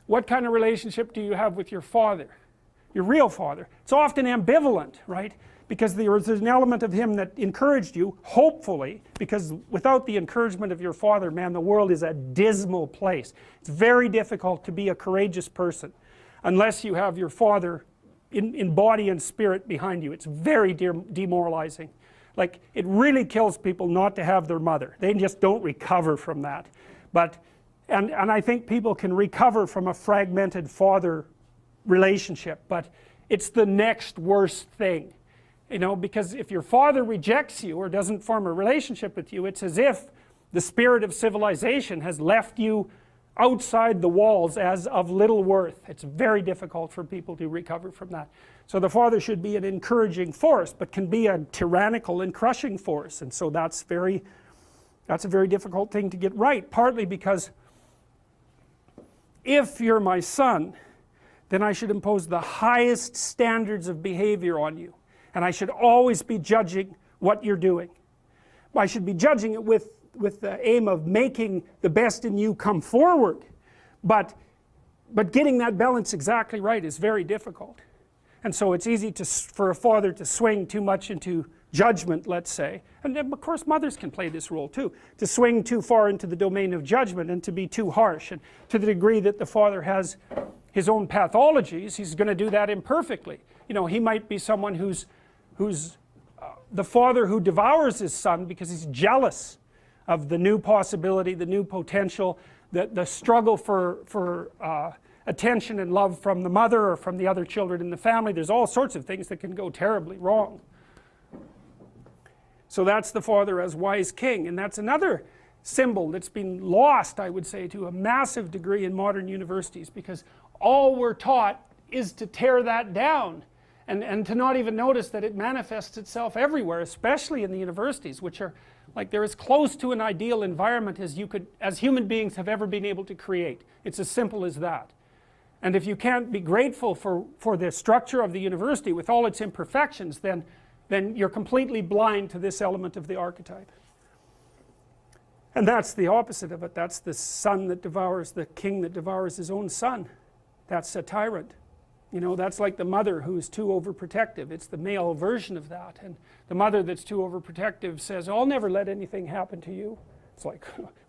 what kind of relationship do you have with your father, your real father? It's often ambivalent, right? Because there's an element of him that encouraged you, hopefully, because without the encouragement of your father, man, the world is a dismal place. It's very difficult to be a courageous person unless you have your father in body and spirit behind you. It's very demoralizing. Like, it really kills people not to have their mother. They just don't recover from that. And I think people can recover from a fragmented father relationship, but it's the next worst thing. You know, because if your father rejects you or doesn't form a relationship with you, it's as if the spirit of civilization has left you outside the walls as of little worth. It's very difficult for people to recover from that. So the father should be an encouraging force, but can be a tyrannical and crushing force, and so that's a very difficult thing to get right, partly because if you're my son, then I should impose the highest standards of behavior on you. And I should always be judging what you're doing. I should be judging it with the aim of making the best in you come forward. But getting that balance exactly right is very difficult. And so it's easy for a father to swing too much into judgment, let's say. And then, of course, mothers can play this role too. To swing too far into the domain of judgment and to be too harsh. And to the degree that the father has his own pathologies, he's going to do that imperfectly. You know, he might be someone who's the father who devours his son because he's jealous of the new possibility, the new potential, the struggle for attention and love from the mother or from the other children in the family. There's all sorts of things that can go terribly wrong. So that's the father as wise king, and that's another symbol that's been lost, I would say, to a massive degree in modern universities, because all we're taught is to tear that down. And to not even notice that it manifests itself everywhere, especially in the universities, which are like they're as close to an ideal environment as human beings have ever been able to create. It's as simple as that. And if you can't be grateful for the structure of the university with all its imperfections, then you're completely blind to this element of the archetype. And that's the opposite of it. That's the son that devours, the king that devours his own son. That's a tyrant. You know, that's like the mother who's too overprotective. It's the male version of that. And the mother that's too overprotective says, I'll never let anything happen to you. It's like,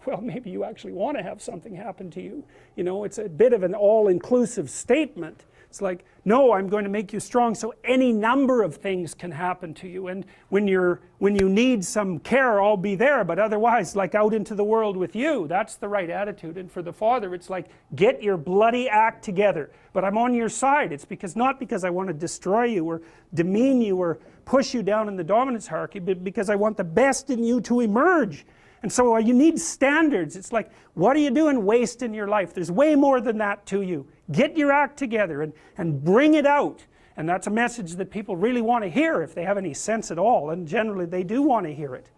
well, maybe you actually want to have something happen to you. You know, it's a bit of an all-inclusive statement. It's like, no, I'm going to make you strong so any number of things can happen to you. And when you need some care, I'll be there. But otherwise, like out into the world with you. That's the right attitude. And for the father, it's like, get your bloody act together. But I'm on your side. It's not because I want to destroy you or demean you or push you down in the dominance hierarchy, but because I want the best in you to emerge. And so you need standards. It's like, what are you doing wasting your life? There's way more than that to you. Get your act together and bring it out. And that's a message that people really want to hear if they have any sense at all. And generally they do want to hear it.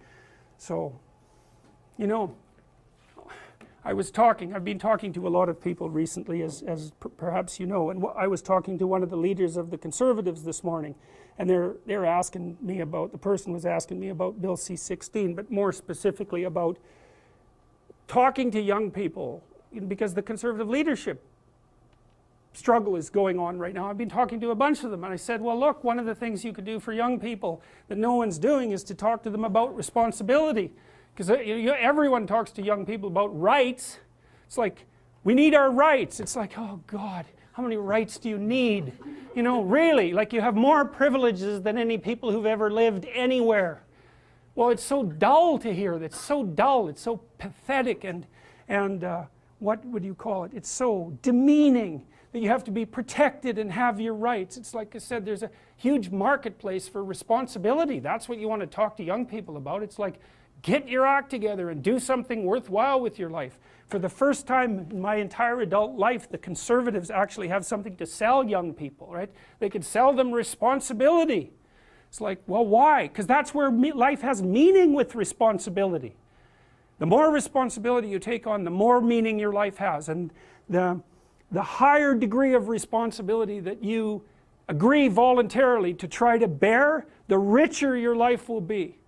So, you know, I've been talking to a lot of people recently, as perhaps you know, and I was talking to one of the leaders of the Conservatives this morning, and they're asking me about, the person was asking me about Bill C-16, but more specifically about talking to young people, because the Conservative leadership struggle is going on right now. I've been talking to a bunch of them, and I said, well, look, one of the things you could do for young people that no one's doing is to talk to them about responsibility. Because everyone talks to young people about rights. It's like, we need our rights. It's like, oh God, how many rights do you need? You know, really, like you have more privileges than any people who've ever lived anywhere. Well, it's so dull to hear that. It's so dull. It's so pathetic and what would you call it? It's so demeaning that you have to be protected and have your rights. It's like I said, there's a huge marketplace for responsibility. That's what you want to talk to young people about. It's like, get your act together and do something worthwhile with your life. For the first time in my entire adult life, the Conservatives actually have something to sell young people, right? They could sell them responsibility. It's like, well, why? Because that's where life has meaning with responsibility. The more responsibility you take on, the more meaning your life has. And the higher degree of responsibility that you agree voluntarily to try to bear, the richer your life will be.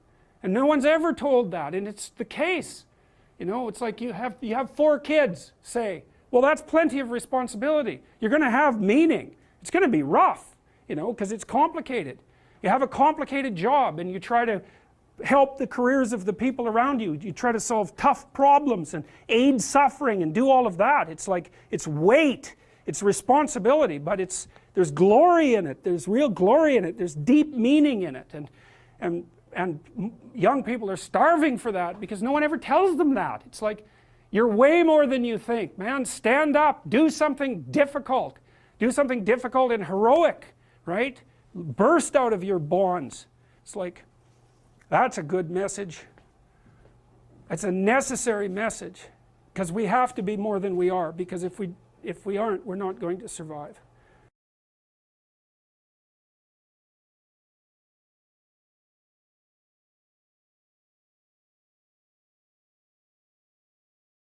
And no one's ever told that, and it's the case. You know, it's like you have 4 kids, say, Well, that's plenty of responsibility. You're going to have meaning. It's going to be rough, you know, because it's complicated. You have a complicated job and you try to help the careers of the people around you. You try to solve tough problems and aid suffering and do all of that. It's like, it's weight, it's responsibility, but there's glory in it, there's real glory in it, there's deep meaning in it, and young people are starving for that because no one ever tells them that. It's like, you're way more than you think, man. Stand up, do something difficult and heroic, right? Burst out of your bonds. It's like, that's a good message. It's a necessary message, because we have to be more than we are, because if we aren't, we're not going to survive.